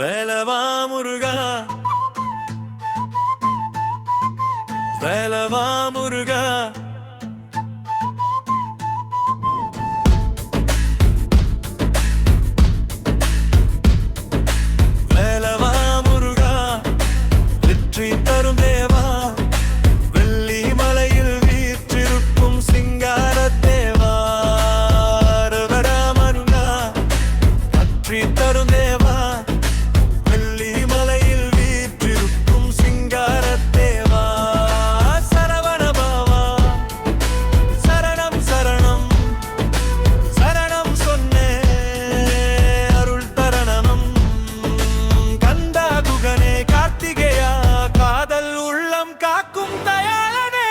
வேலவா முருகா, வேலவா முருகா, வேலவா முருகா, வெற்றி தரும் தேவா, வெள்ளி மலையில் வீற்றிருக்கும் சிங்கார தேவா, ரவராமருகா, வெற்றி தரும் தேவா, வெள்ளி மலையில் வீற்றிருக்கும் சிங்கார தேவா, சரவண பவா, சரணம் சரணம் சரணம் சொன்னே அருள் தரணம், கந்தா குகனே கார்த்திகேயா, காதல் உள்ளம் காக்கும் தயாளனே.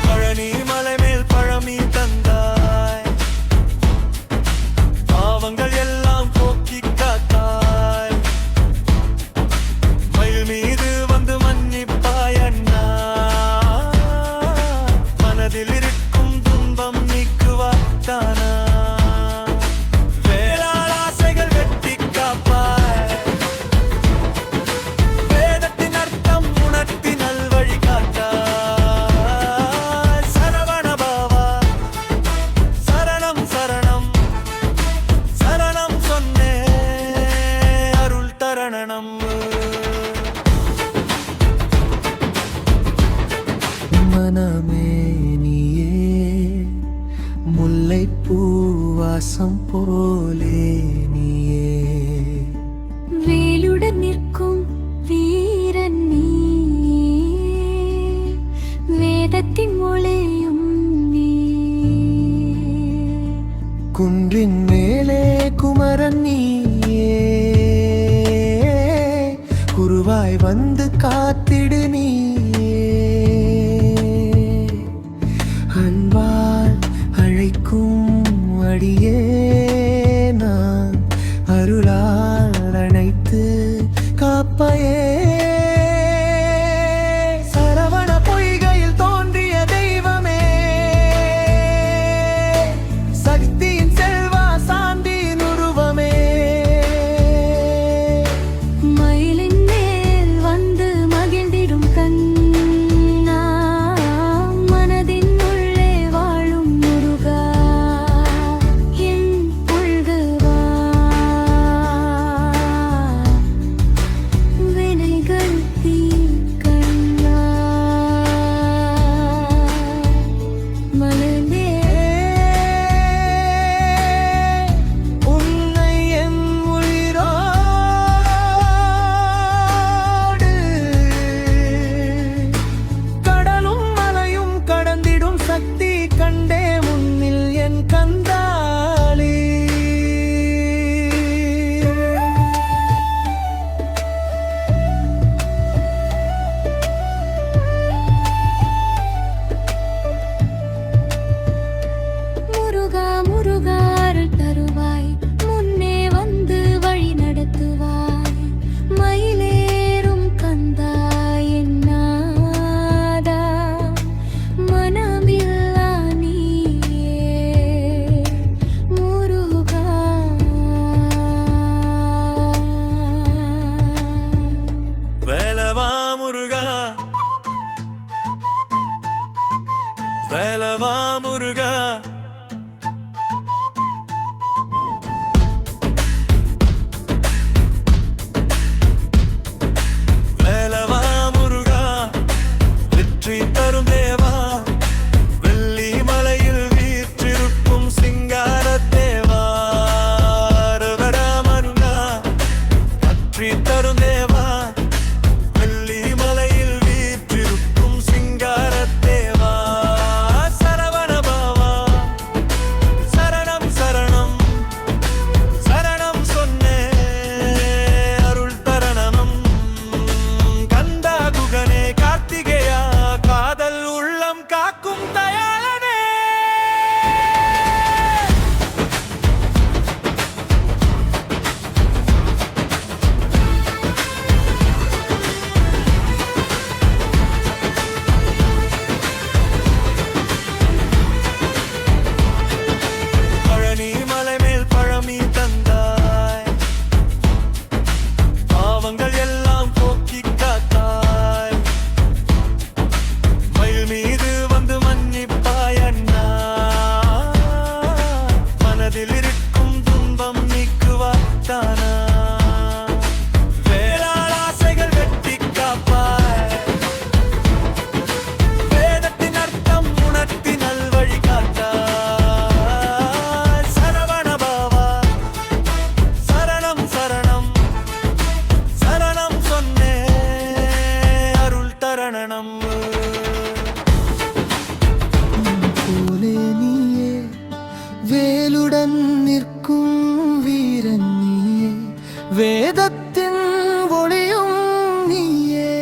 பழனி மலை மேல் பழமி தந்தாய், பாவங்கள் எல்லாம் போக்கி காத்தாய், மயில் மீது வந்து மன்னிப்பாய் அண்ணா, மனதில் இருக்கும் துன்பம் நீக்குவாத்தானா, வேளாள் ஆசைகள் வெட்டி காப்பாய், வேதத்தின் அர்த்தம் உணர்த்தி நல்வழி காட்டாய், சரவண பவா, சரணம் சரணம் சரணம் சொன்னே அருள் தரணம். மனமே நீயே, முல்லைப்பூ வாசம் போலே நீயே, வேலுடன் நிற்கும் வீரன் நீ, வேதத்தின் மொழியும் நீ, குன்றின் மேலே குமரன் நீயே, குருவாய் வந்து காத்திடு நீயே, அன்பால் அழைக்கும் அடியே நான், அருளால் அணைத்து காப்பையே, சரவண பொய்கையில் தோன்றிய தெய்வமே, சக்தியின் செல்வா சாந்தியின் உருவமே, மயிலின் மேல் வந்து மகிழ்ந்திடும் கண்ணா, வேதத்தின் ஒளியும் நீயே,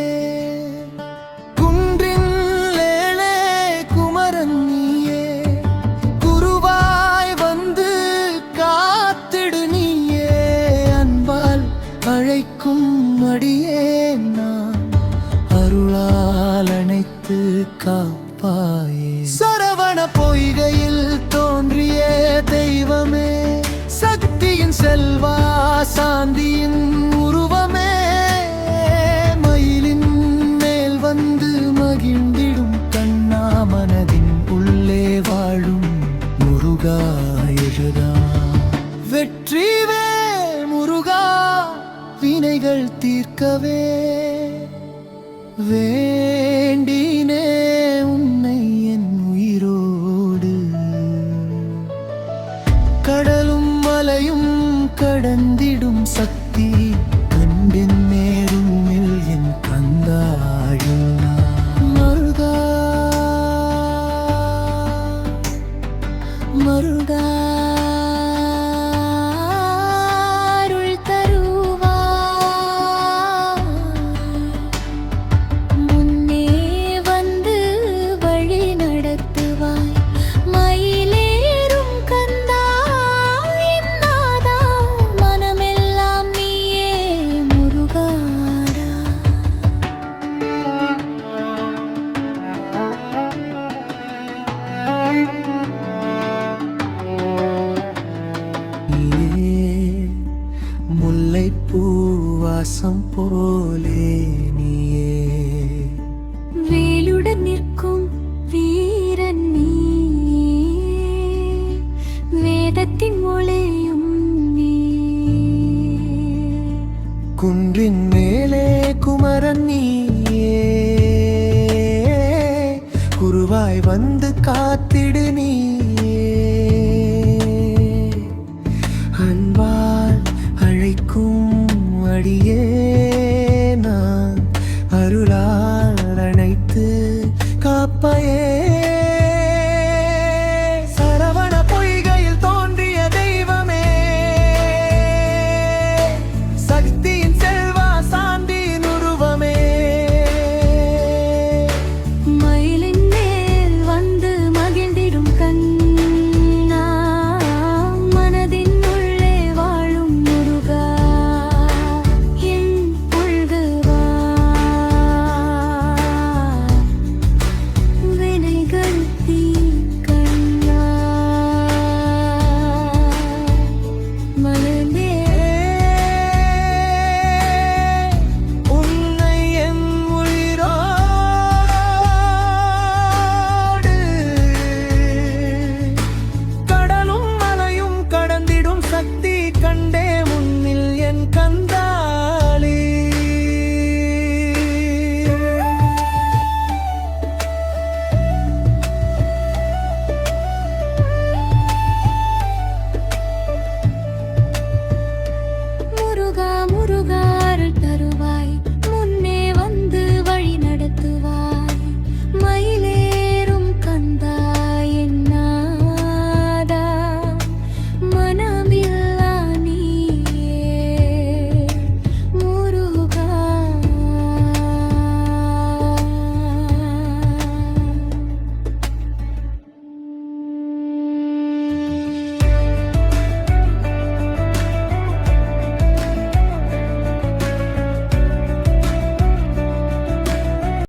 குன்றின் ஏழே குமரன் நீயே, குருவாய் வந்து காத்திடு நீயே, அன்பால் அழைக்கும் அடியே நான், அருளால் அணைத்து காப்பாயே. சரவண பொய்கையில் தோன்றிய தெய்வமே, சக்தியின் செல்வா சாந்தியின் உருவமே, மயிலின் மேல் வந்து மகிழ்ந்திடும் கண்ணா, மனதின் உள்ளே வாழும் முருகா எழுதா. வெற்றிவேல் முருகா வினைகள் தீர்க்கவே வேண்டினே உன்னை என் உயிரோடு. கடலும் மலையும் கடந்திடும் சக்தி கண்டின் நேருமில் என் கந்தாயுள் மருகா மருகா. பூவாசம் போலே நீயே, வேலுடன் நிற்கும் வீரன் நீயே, வேதத்தின் ஒளியும் நீயே, குன்றின் மேலே குமரன் நீயே, குருவாய் வந்து காத்திடு நீயே, அன்பால் அழைக்கும் அடியே நான், அருளால் அணைத்து காப்பாயே. சரவண பொய்கையில் தோன்றிய தெய்வமே, சக்தியின் செல்வா சாந்தியின் உருவமே, மயிலின் மேல் வந்து மகிழ்ந்திடும் கண்ணா, மனதின் உள்ளே வாழும் முருகா என் புல்குவா. வினைகள் தீர்க்கண்ணா, மனமே உன்னை என் உயிரோடு. கடலும் மலையும் கடந்திடும் சக்தி கண்டே முன்னில் என் கந்த